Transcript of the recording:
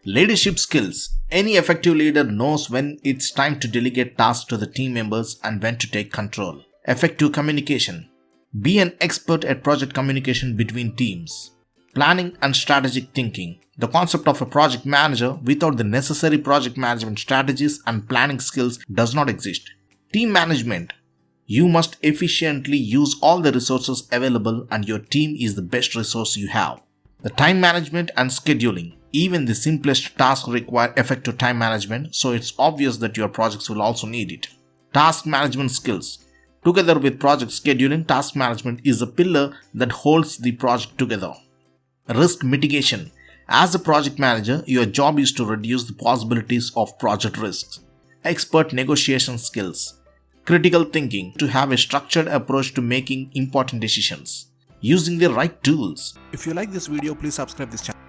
Leadership skills. Any effective leader knows when it's time to delegate tasks to the team members and when to take control. Effective communication. Be an expert at project communication between teams. Planning and strategic thinking. The concept of a project manager without the necessary project management strategies and planning skills does not exist. Team management. You must efficiently use all the resources available and your team is the best resource you have. The time management and scheduling. Even the simplest tasks require effective time management, so it's obvious that your projects will also need it. Task management skills. Together with project scheduling, task management is a pillar that holds the project together. Risk mitigation. As a project manager, your job is to reduce the possibilities of project risks. Expert negotiation skills. Critical thinking. To have a structured approach to making important decisions. Using the right tools. If you like this video, please subscribe this channel.